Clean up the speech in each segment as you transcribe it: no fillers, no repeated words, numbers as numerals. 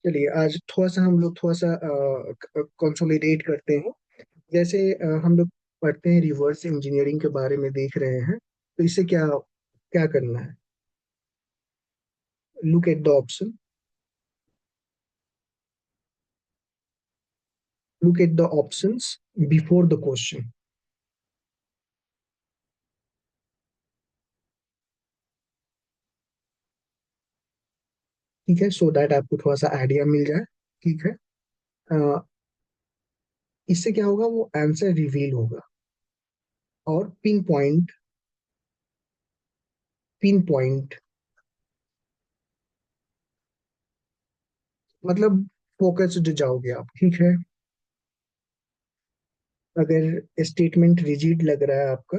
चलिए आज थोड़ा सा हम लोग थोड़ा सा कंसोलिडेट करते हैं। जैसे हम लोग पढ़ते हैं, रिवर्स इंजीनियरिंग के बारे में देख रहे हैं, तो इससे क्या क्या करना है। Look at the option, look at the options before the question. ठीक है, सो दैट आपको थोड़ा सा आइडिया मिल जाए। ठीक है। अ, इससे क्या होगा, वो आंसर रिवील होगा। और पिन पॉइंट मतलब फोकस्ड जाओगे आप। ठीक है। अगर स्टेटमेंट रिजिड लग रहा है आपका,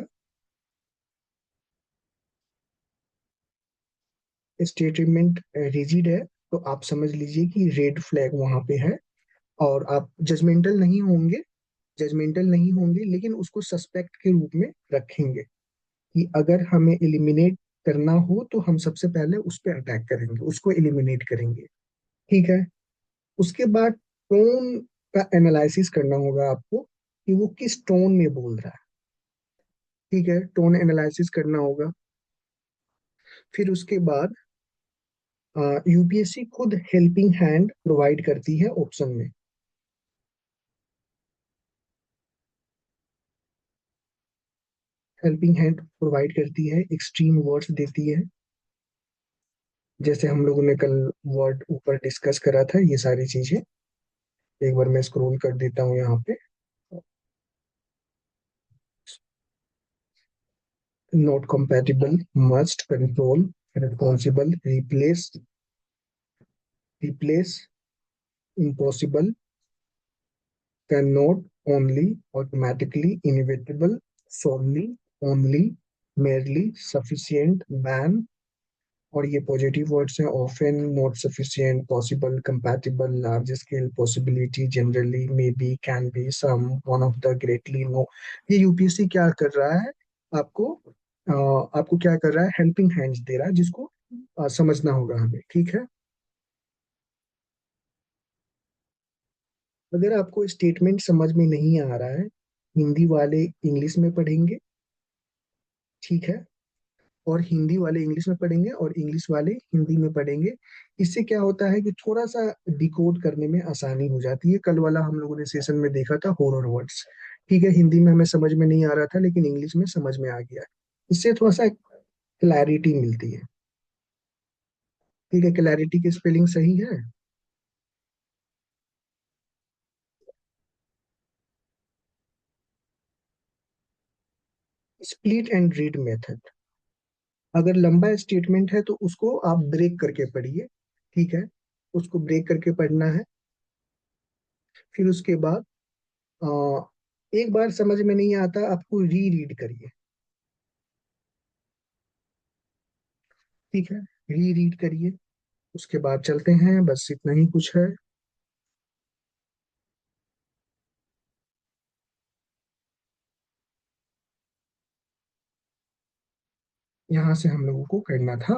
स्टेटमेंट रिजिड है, तो आप समझ लीजिए कि रेड फ्लैग वहां पे है। और आप जजमेंटल नहीं होंगे, लेकिन उसको सस्पेक्ट के रूप में रखेंगे कि अगर हमें एलिमिनेट करना हो तो हम सबसे पहले उस पर अटैक करेंगे, उसको एलिमिनेट करेंगे। ठीक है। उसके बाद टोन का एनालिसिस करना होगा आपको कि वो किस टोन में बोल रहा है। ठीक है, टोन एनालिसिस करना होगा। फिर उसके बाद यूपीएससी खुद हेल्पिंग हैंड प्रोवाइड करती है ऑप्शन में। हेल्पिंग हैंड प्रोवाइड करती है, एक्सट्रीम वर्ड्स देती है। जैसे हम लोगों ने कल वर्ड ऊपर डिस्कस करा था, ये सारी चीजें एक बार मैं स्क्रॉल कर देता हूँ यहाँ पे। Not compatible, must, control, responsible, replace, impossible, can not, only, automatically, inevitable, solely, only, merely, sufficient, ban. और ये पॉजिटिव वर्ड्स हैं: often, not sufficient, possible, compatible, large scale, possibility, generally, may be, can be, some, one of the, greatly, no. ये UPSC क्या कर रहा है, आपको आपको क्या कर रहा है, हेल्पिंग हैंड्स दे रहा है, जिसको समझना होगा हमें। ठीक है। अगर आपको स्टेटमेंट समझ में नहीं आ रहा है, हिंदी वाले इंग्लिश में पढ़ेंगे। ठीक है। और हिंदी वाले इंग्लिश में पढ़ेंगे और इंग्लिश वाले हिंदी में पढ़ेंगे। इससे क्या होता है कि थोड़ा सा डिकोड करने में आसानी हो जाती है। कल वाला हम लोगों ने सेशन में देखा था हॉरर वर्ड्स। ठीक है, हिंदी में हमें समझ में नहीं आ रहा था, लेकिन इंग्लिश में समझ में आ गया। इससे थोड़ा सा क्लैरिटी मिलती है। ठीक है, क्लैरिटी की स्पेलिंग सही है। Split and read method. अगर लंबा स्टेटमेंट है तो उसको आप ब्रेक करके पढ़िए। ठीक है, उसको ब्रेक करके पढ़ना है। फिर उसके बाद एक बार समझ में नहीं आता, आपको री रीड करिए। ठीक है, री रीड करिए। उसके बाद चलते हैं, बस इतना ही कुछ है। यहाँ से हम लोगों को करना था।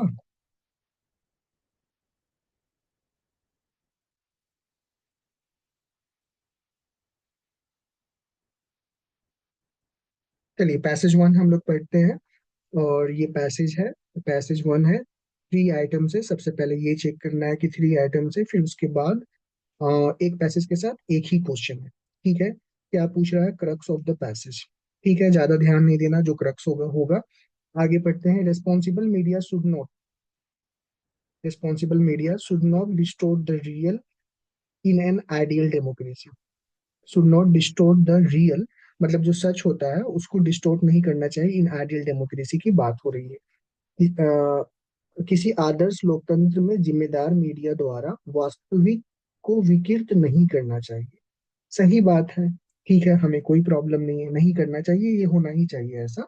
चलिए पैसेज वन हम लोग पढ़ते हैं। और ये पैसेज है, पैसेज वन है। थ्री आइटम से सबसे पहले ये चेक करना है कि थ्री आइटम से, फिर उसके बाद एक पैसेज के साथ एक ही क्वेश्चन है। ठीक है, क्या पूछ रहा है, क्रक्स ऑफ द पैसेज। ठीक है, ज्यादा ध्यान नहीं देना, जो क्रक्स होगा होगा। आगे पढ़ते हैं। Responsible media should not distort the real in an ideal democracy. Should not distort the real मतलब जो सच होता है उसको डिस्टोर्ट नहीं करना चाहिए। इन आइडियल डेमोक्रेसी की बात हो रही है। किसी आदर्श लोकतंत्र में जिम्मेदार मीडिया द्वारा वास्तविक को विकृत नहीं करना चाहिए। सही बात है। ठीक है, हमें कोई प्रॉब्लम नहीं है, नहीं करना चाहिए, ये होना ही चाहिए ऐसा।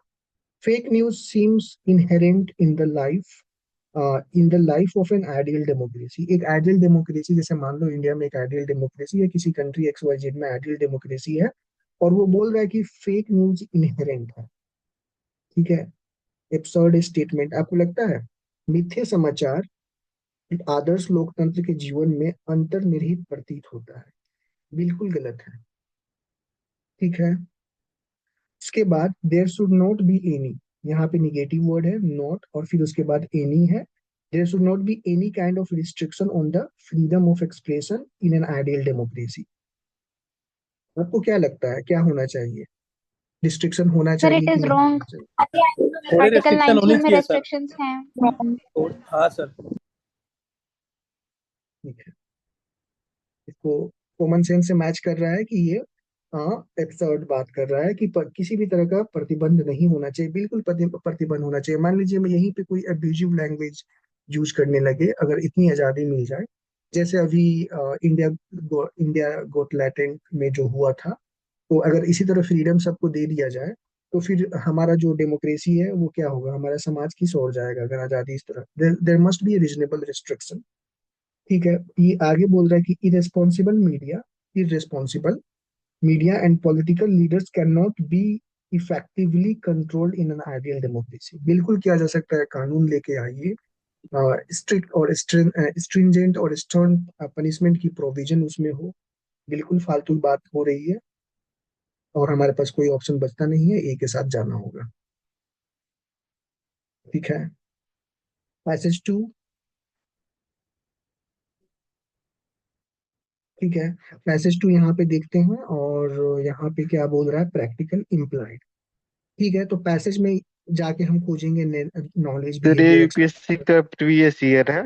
Fake news seems inherent in the life of N ideal democracy. एक आइडियल डेमोक्रेसी, जैसे मान लो इंडिया में एक आइडियल डेमोक्रेसी है, किसी कंट्री एक्स वाई जेड में आइडियल डेमोक्रेसी है, और वो बोल रहा है कि फेक न्यूज इनहेरेंट है। ठीक है, एब्सर्ड स्टेटमेंट। आपको लगता है मिथ्या समाचार आदर्श लोकतंत्र के जीवन में अंतर्निहित प्रतीत होता है। बिल्कुल गलत है। ठीक है। इसके बाद there should not be any, यहाँ पे निगेटिव वर्ड है नॉट, और फिर उसके बाद एनी है। There should not be any kind of restriction on the freedom of expression in an ideal democracy. आपको क्या लगता है क्या होना चाहिए? रिस्ट्रिक्शन होना सर चाहिए इट कि इज नहीं रॉन्ग। होना चाहिए? थोड़ी आर्टिकल रिस्ट्रिक्शन होनी 19 में चाहिए सर। रेस्ट्रिक्शंस हैं। हाँ सर। ठीक है। इसको कॉमन सेंस से मैच कर रहा है कि ये एब्सर्ड बात कर रहा है कि किसी भी तरह का प्रतिबंध नहीं होना चाहिए, बिल्कुल प्रतिबंध होना चाहिए। मान लीजिए मैं यहीं पे कोई अब्यूजिव लैंग्वेज यूज करने लगे, अगर इतनी आजादी मिल जाए, जैसे अभी इंडिया गोट लैटिन में जो हुआ था, तो अगर इसी तरह फ्रीडम सबको दे दिया जाए, तो फिर हमारा जो डेमोक्रेसी है वो क्या होगा, हमारा समाज किस ओर जाएगा अगर आजादी इस तरह। There must be reasonable restriction. ठीक है। ये आगे बोल रहा है कि irresponsible media and political leaders can not be effectively controlled in an ideal democracy. बिल्कुल किया जा सकता है, कानून लेके आइए, स्ट्रिक्ट और स्ट्रिंजेंट और स्टर्न पनिशमेंट की प्रोविजन उसमें हो। बिल्कुल फालतू बात हो रही है, और हमारे पास कोई ऑप्शन बचता नहीं है, ए के साथ जाना होगा। ठीक है। Passage two. ठीक है। पैसेज टू यहाँ पे देखते हैं, और यहाँ पे क्या बोल रहा है, प्रैक्टिकल इम्प्लाइड। ठीक है, तो पैसेज में जाके हम खोजेंगे नॉलेज सर ये बिहेवियर यूपीएससी का प्रीवियस ईयर है।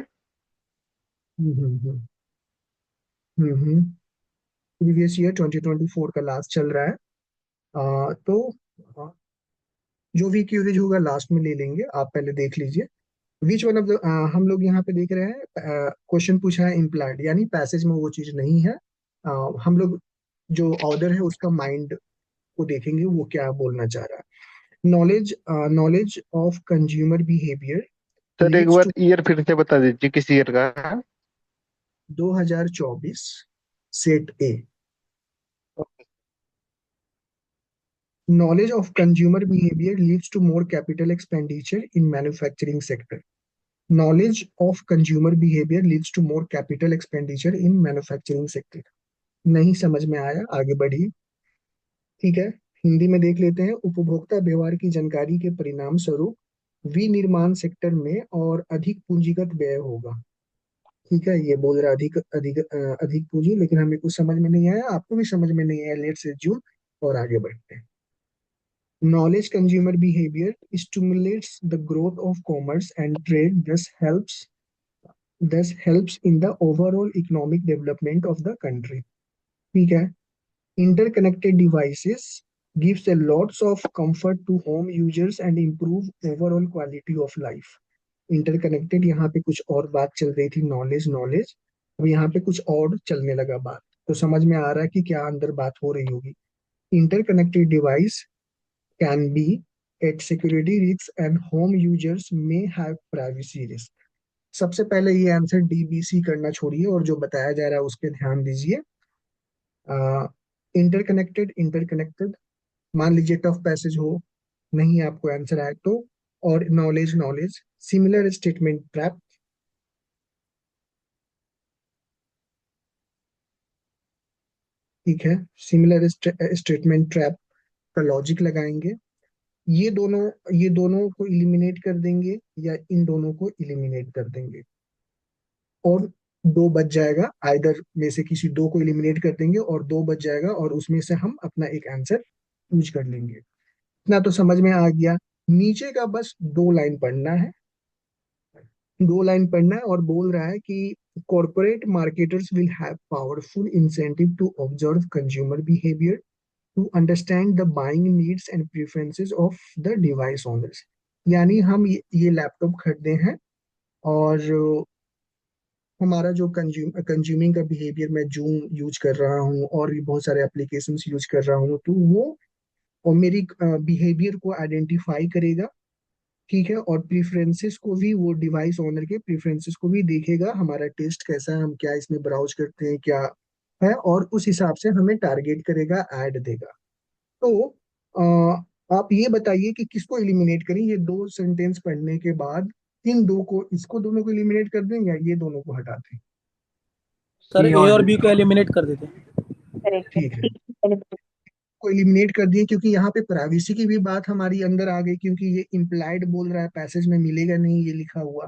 प्रीवियस ईयर 2024 का लास्ट चल रहा है। तो आ, जो भी क्यूरीज होगा लास्ट में ले लेंगे, आप पहले देख लीजिए। विच वन ऑफ द, हम लोग यहाँ पे देख रहे हैं क्वेश्चन पूछा है इम्प्लाइड, यानी पैसेज में वो चीज नहीं है। हम लोग जो ऑर्डर है उसका माइंड को देखेंगे वो क्या बोलना चाह रहा है। Knowledge of consumer behaviour sir एक लीड्स बार टू ईयर फिर से बता दीजिए किस ईयर का है। 2024 set A. Knowledge of consumer behavior leads to more capital expenditure in manufacturing sector. Knowledge of consumer behavior leads to more capital expenditure in manufacturing sector. नहीं समझ में आया, आगे बढ़िए। ठीक है। हिंदी में देख लेते हैं। उपभोक्ता व्यवहार की जानकारी के परिणाम स्वरूप विनिर्माण सेक्टर में और अधिक पूंजीगत व्यय होगा। ठीक है, ये बोल रहा है अधिक अधिक अधिक पूंजी, लेकिन हमें कुछ समझ में नहीं आया, आपको भी समझ में नहीं आया, लेट्स एज्यूम और आगे बढ़ते हैं। Knowledge consumer behavior stimulates the growth of commerce and trade, thus helps in the overall economic development of the country. ठीक है। Interconnected devices gives a lots of comfort to home users and improve overall quality of life. Interconnected यहाँ पे कुछ और बात चल रही थी, नॉलेज नॉलेज, अब यहाँ पे कुछ और चलने लगा बात, तो समझ में आ रहा है कि क्या अंदर बात हो रही होगी। Interconnected device can be at security risks and home users may have privacy risk। सबसे पहले ये आंसर डीबीसी करना छोड़िए और जो बताया जा रहा है उस पर ध्यान दीजिए। इंटरकनेक्टेड इंटरकनेक्टेड, मान लीजिए टफ पैसेज हो, नहीं आपको आंसर आए तो, और knowledge knowledge, similar statement trap. ठीक है। सिमिलर स्टेटमेंट ट्रैप का लॉजिक लगाएंगे। ये दोनों को इलिमिनेट कर देंगे या इन दोनों को इलिमिनेट कर देंगे, और दो बच जाएगा, आइदर में से किसी दो को इलिमिनेट कर देंगे और दो बच जाएगा, और उसमें से हम अपना एक आंसर चूज कर लेंगे। इतना तो समझ में आ गया। नीचे का बस दो लाइन पढ़ना है, दो लाइन पढ़ना है, और बोल रहा है कि corporate marketers will have powerful incentive to observe consumer behavior to understand the buying needs and preferences of the device owners। यानी हम ये लैपटॉप खरीदे हैं, और हमारा जो कंज्यूमिंग का बिहेवियर, मैं जूम यूज कर रहा हूँ और भी बहुत सारे एप्लीकेशंस यूज कर रहा हूँ, तो वो और मेरी बिहेवियर को आइडेंटिफाई करेगा। ठीक है। और प्रीफरेंसेस को भी, वो डिवाइस ओनर के प्रीफरेंसेस को भी देखेगा, हमारा टेस्ट कैसा है, हम क्या इसमें ब्राउज करते हैं क्या है, और उस हिसाब से हमें टारगेट करेगा, ऐड देगा। तो आप ये बताइए कि किसको एलिमिनेट करें, ये दो सेंटेंस पढ़ने के बाद इन दो को, इसको दोनों को एलिमिनेट कर दें या ये दोनों को हटा दें? सर ये ए और और बी बी को एलिमिनेट कर देते हैं। करेक्ट ठीक है, है। को एलिमिनेट कर दिए, क्योंकि यहाँ पे प्राइवेसी की भी बात हमारी अंदर आ गई, क्योंकि ये इम्प्लाइड बोल रहा है पैसेज में मिलेगा नहीं ये लिखा हुआ।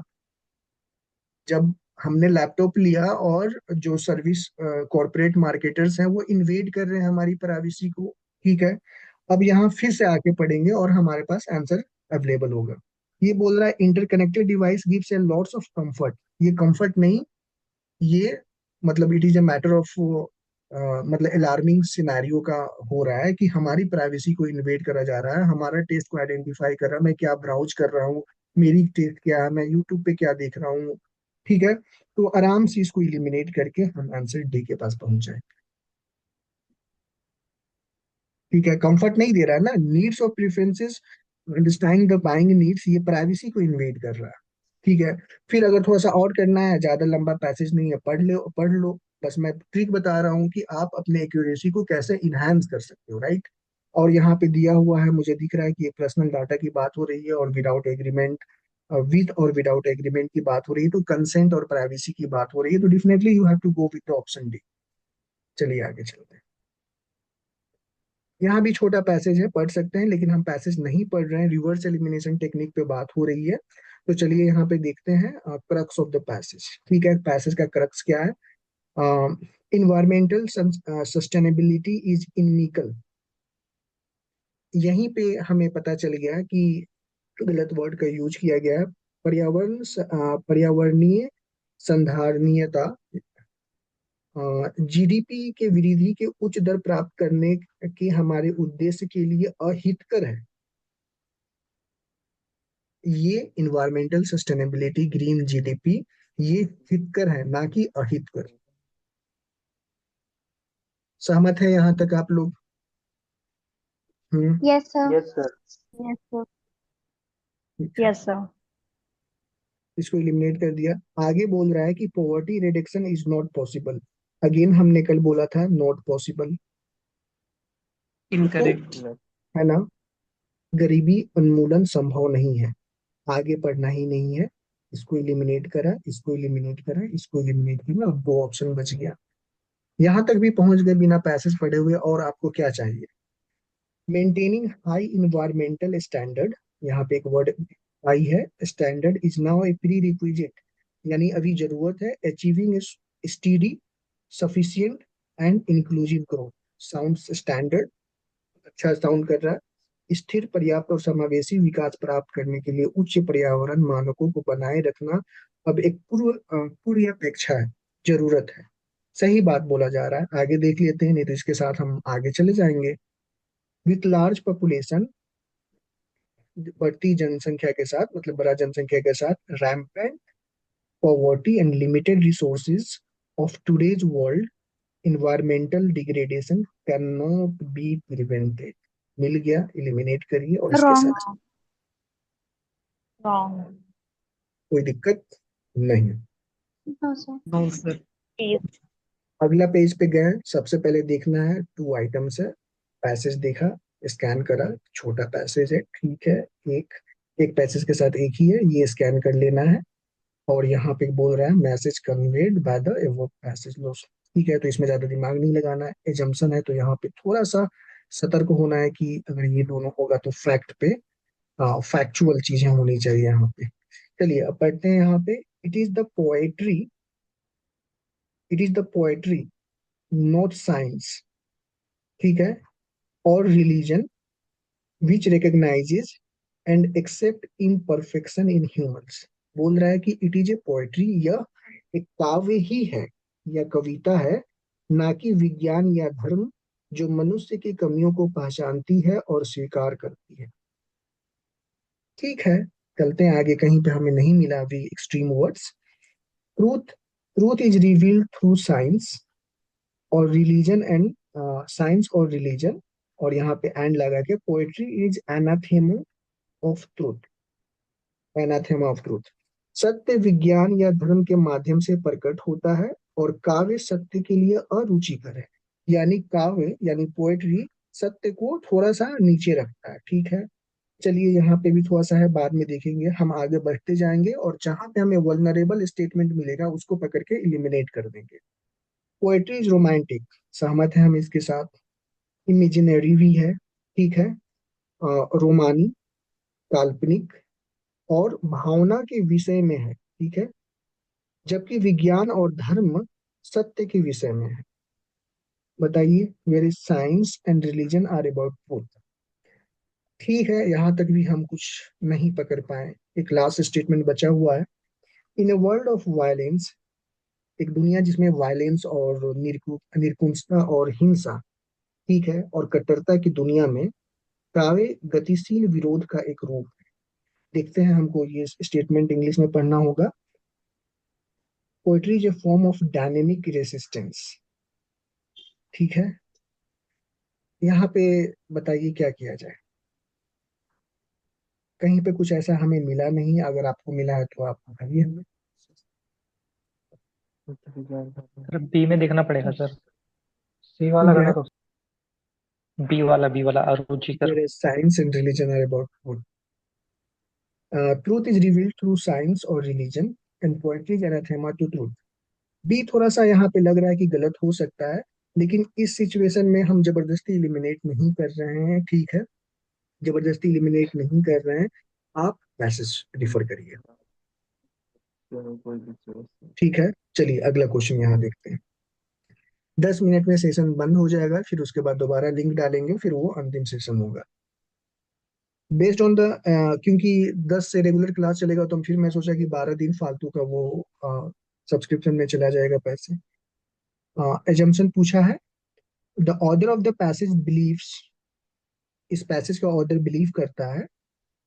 जब हमने लैपटॉप लिया और जो सर्विस कॉरपोरेट मार्केटर्स हैं वो इन्वेड कर रहे हैं हमारी प्राइवेसी को, ठीक है। अब यहाँ फिर से आके पढ़ेंगे और हमारे पास आंसर अवेलेबल होगा। ये बोल रहा है interconnected device gives A lots of comfort. ये कंफर्ट नहीं, ये मतलब it is a matter of मतलब अलार्मिंग सिनेरियो का हो रहा है कि हमारी प्राइवेसी को इन्वेड करा जा रहा है, हमारा टेस्ट को आइडेंटिफाई कर रहा है, मैं क्या ब्राउज कर रहा हूँ, मेरी टेस्ट क्या है, मैं यूट्यूब पे क्या देख रहा हूँ, ठीक है। तो आराम से इसको इलिमिनेट करके हम आंसर डी के पास पहुंच जाए। ठीक है, कंफर्ट नहीं दे रहा है ना, नीड्स और preferences, understanding the buying needs, ये प्राइवेसी को इन्वेड कर रहा है। ठीक है, फिर अगर थोड़ा सा और करना है, ज्यादा लंबा पैसेज नहीं है, पढ़ लो। बस मैं ट्रिक बता रहा हूँ कि आप अपने एक्यूरेसी को कैसे इनहांस कर सकते हो, राइट। और यहाँ पे दिया हुआ है, मुझे दिख रहा है कि ये पर्सनल डाटा की बात हो रही है और विदाउट एग्रीमेंट, विद और विदाउट एग्रीमेंट की बात हो रही है, तो कंसेंट और प्राइवेसी की बात हो रही है, तो definitely you have to go with the option D. चलिए आगे चलते हैं। यहाँ भी छोटा पैसेज है, पढ़ सकते हैं, लेकिन हम पैसेज नहीं पढ़ रहे हैं, रिवर्स एलिमिनेशन टेक्निक पे बात हो रही है। तो चलिए यहाँ पे देखते हैं क्रक्स ऑफ द पैसेज। ठीक है, पैसेज का क्रक्स क्या है? Environmental sustainability is inimical. यहीं पे हमें पता चल गया कि गलत वर्ड का यूज किया गया है। पर्यावरणीय संधारणीयता, जीडीपी के वृद्धि के उच्च दर प्राप्त करने के हमारे उद्देश्य के लिए अहितकर है। ये इन्वायरमेंटल सस्टेनेबिलिटी, ग्रीन जीडीपी, ये हितकर है ना कि अहितकर। सहमत है यहाँ तक आप लोग? हम्म। Yes sir. Yes sir. Yes sir. ठीक है, यस सर। इसको एलिमिनेट कर दिया। आगे बोल रहा है कि poverty reduction is not possible. Again हमने कल बोला था नॉट पॉसिबल, तो इनकरेक्ट। है ना, गरीबी उन्मूलन संभव नहीं है। आगे पढ़ना ही नहीं है। इसको एलिमिनेट करा, इसको एलिमिनेट करा, इसको एलिमिनेट करा, अब दो ऑप्शन बच गया। यहाँ तक भी पहुंच गए बिना पैसेज पढ़े हुए, और आपको क्या चाहिए? मेंटेनिंग हाई इन्वायरमेंटल स्टैंडर्ड, यहाँ पे एक वर्ड हाई है, standard is now A pre requisite, यानी अभी जरूरत है। Achieving steady sufficient and inclusive growth, sound standard, अच्छा साउंड कर रहा है। स्थिर, पर्याप्त और समावेशी विकास प्राप्त करने के लिए उच्च पर्यावरण मानकों को बनाए रखना अब एक पूर्व अपेक्षा है, जरूरत है। सही बात बोला जा रहा है, आगे देख लेते हैं, नहीं तो इसके साथ हम आगे चले जाएंगे। विथ लार्ज पॉपुलेशन, बढ़ती जनसंख्या के साथ, मतलब बड़ा जनसंख्या के साथ, rampant poverty and limited resources of today's world, environmental degradation can not be prevented. मिल गया, एलिमिनेट करिए और इसके साथ रॉन्ग। रॉन्ग। कोई दिक्कत नहीं है। No sir. No sir. Please. अगला पेज पे गए, सबसे पहले देखना है, टू आइटम्स है। पैसेज देखा, स्कैन करा, छोटा पैसेज है, ठीक है। एक एक पैसेज के साथ एक ही है, ये स्कैन कर लेना है। और यहाँ पे बोल रहा है message conveyed by the evoke passage loss. ठीक है, तो इसमें ज्यादा दिमाग नहीं लगाना है, एजम्पशन है, तो यहाँ पे थोड़ा सा सतर्क होना है कि अगर ये दोनों होगा तो फैक्ट पे, फैक्चुअल चीजें होनी चाहिए यहाँ पे। चलिए अब पढ़ते हैं यहाँ पे। It is the poetry, it is the poetry not science, ठीक है, और religion which recognizes and accept imperfection in humans. बोल रहा है कि इट इज ए पोएट्री, यह एक काव्य ही है या कविता है, ना कि विज्ञान या धर्म, जो मनुष्य की कमियों को पहचानती है और स्वीकार करती है। ठीक है, चलते हैं आगे, कहीं पे हमें नहीं मिला अभी extreme words. Truth, truth is revealed through science और रिलीजन एंड, साइंस और रिलीजन, और यहाँ पे एंड लगा के, poetry is anathema of truth, anathema of truth. सत्य विज्ञान या धर्म के माध्यम से प्रकट होता है और काव्य सत्य के लिए अरुचिकर है। यानी काव्य यानी पोएट्री सत्य को थोड़ा सा नीचे रखता है, ठीक है। चलिए यहाँ पे भी थोड़ा सा है, बाद में देखेंगे, हम आगे बढ़ते जाएंगे और जहां पे हमें वल्नरेबल स्टेटमेंट मिलेगा उसको पकड़ के इलिमिनेट कर देंगे। पोएट्री इज रोमांटिक, सहमत है हम इसके साथ। इमेजिनरी भी है, ठीक है। रोमानी, काल्पनिक और भावना के विषय में है, ठीक है। जबकि विज्ञान और धर्म सत्य के विषय में है। बताइए, where is science and religion are about truth. ठीक है, यहाँ तक भी हम कुछ नहीं पकड़ पाए। एक लास्ट स्टेटमेंट बचा हुआ है। इन अ वर्ल्ड ऑफ वायलेंस, एक दुनिया जिसमें वायलेंस और निरकुशता और हिंसा, ठीक है, और कट्टरता की दुनिया में काव्य गतिशील विरोध का एक रूप है। देखते हैं, हमको ये स्टेटमेंट इंग्लिश में पढ़ना होगा। Poetry is a form of dynamic resistance, ठीक है। यहाँ पे बताइए क्या किया जाए। कहीं पे कुछ ऐसा हमें मिला नहीं, अगर आपको मिला है तो आप बताइए हमें। सर बी में देखना पड़ेगा सर। सी वाला ठीक है, गलत हो। बी वाला अरुचिकर। whereas science and religion are about truth. Truth is revealed through science or religion, and poetry is anathema to truth. B थोड़ा सा यहाँ पे लग रहा है कि गलत हो सकता है, लेकिन इस सिचुएशन में हम जबरदस्ती इलिमिनेट नहीं कर रहे हैं, ठीक है। जबरदस्ती इलिमिनेट नहीं कर रहे हैं, आप मैसेज रिफर करिए, ठीक है। चलिए अगला क्वेश्चन यहाँ देखते हैं। 10 मिनट में सेशन बंद हो जाएगा, फिर उसके बाद दोबारा लिंक डालेंगे, फिर वो अंतिम सेशन होगा। बेस्ड ऑन द, क्योंकि 10 से रेगुलर क्लास चलेगा, तो फिर मैं सोचा कि 12 दिन फालतू का वो सब्सक्रिप्शन में चला जाएगा पैसे। एजम्पशन पूछा है, the order of the passage believes, इस पैसेज का ऑर्डर बिलीव करता है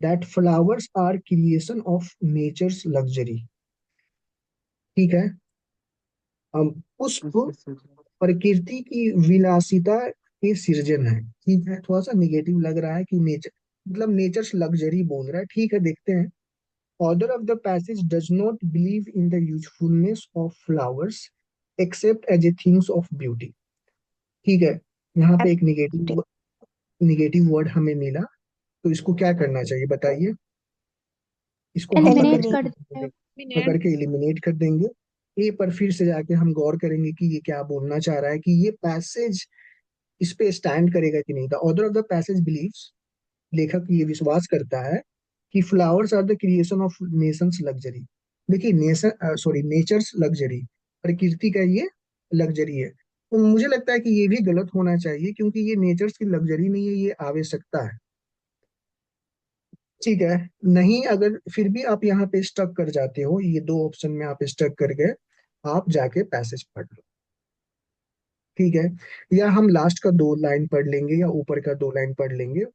that flowers are creation of nature's luxury, ठीक है। पुष्प प्रकृति की विलासिता के सृजन है, ठीक है। थोड़ा सा निगेटिव लग रहा है कि नेचर, मतलब नेचर्स लग्जरी बोल रहा है, ठीक है। देखते हैं। Author of the passage does not believe in the usefulness of flowers except as a things of beauty, ठीक है। यहाँ पे एक निगेटिव वर्ड हमें मिला, तो इसको क्या करना चाहिए बताइए। इसको हम एलिमिनेट कर देते हैं। पकड़ के इलिमिनेट कर देंगे। ए पर फिर से जाके हम गौर करेंगे कि ये क्या बोलना चाह रहा है, कि ये पैसेज इस पे स्टैंड करेगा कि नहीं। The author of the passage believes, लेखक ये विश्वास करता है कि flowers are the creation of nation's luxury. देखिए, नेशन, सॉरी, नेचर्स लग्जरी, प्रकृति का ये लग्जरी है। तो मुझे लगता है कि ये भी गलत होना चाहिए, क्योंकि ये नेचर्स की लग्जरी नहीं है, ये आवश्यकता है, ठीक है। नहीं, अगर फिर भी आप यहाँ पे स्टक कर जाते हो, ये दो ऑप्शन में आप स्टक कर गए, आप जाके पैसेज पढ़ लो, ठीक है। या हम लास्ट का 2 लाइन पढ़ लेंगे, या ऊपर का 2 लाइन पढ़ लेंगे।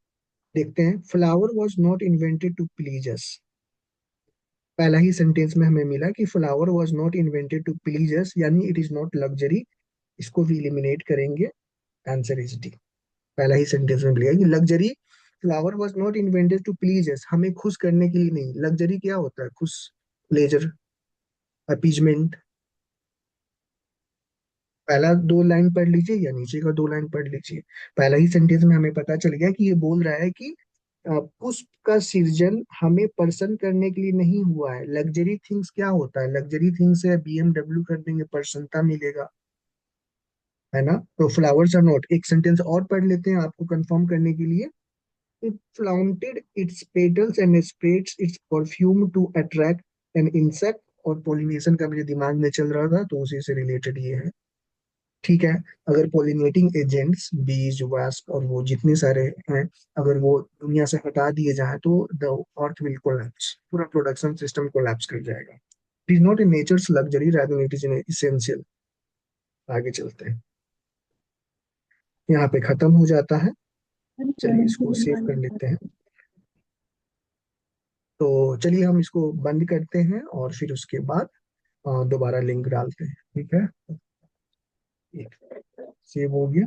देखते हैं। Flower was not invented to please us, पहला ही सेंटेंस में हमें मिला कि flower was not invented to please us, यानी इट इज नॉट लग्जरी। इसको भी इलिमिनेट करेंगे, आंसर इज डी। पहला ही सेंटेंस में मिला कि luxury, flower was not invented to please us, हमें खुश करने के लिए नहीं। लग्जरी क्या होता है? खुश, प्लेजर, अपीजमेंट। पहला 2 लाइन पढ़ लीजिए या नीचे का 2 लाइन पढ़ लीजिए। पहला ही सेंटेंस में हमें पता चल गया कि ये बोल रहा है कि पुष्प का सृजन हमें प्रसन्न करने के लिए नहीं हुआ है। लग्जरी थिंग्स क्या होता है? लग्जरी थिंग्स है BMW खरीदेंगे प्रसन्नता मिलेगा, है ना। तो फ्लावर्स आर नॉट, एक सेंटेंस और पढ़ लेते हैं आपको कंफर्म करने के लिए। It flaunted its petals and spreads its perfume to attract an insect, और पोलिनेशन का मेरे दिमाग में चल रहा था, तो उसी से रिलेटेड ये है, ठीक है। अगर पोलिनेटिंग एजेंट्स, बीज, वास्प और वो जितने सारे हैं, अगर वो दुनिया से हटा दिए जाए, तो द अर्थ विल कोलैप्स, पूरा प्रोडक्शन सिस्टम कोलैप्स कर जाएगा। It is not a nature's luxury, rather it is an essential. आगे चलते हैं, यहाँ पे खत्म हो जाता है। चलिए इसको सेव कर लेते हैं। तो चलिए हम इसको बंद करते हैं, और फिर उसके बाद दोबारा लिंक डालते हैं, ठीक है। सेव हो गया।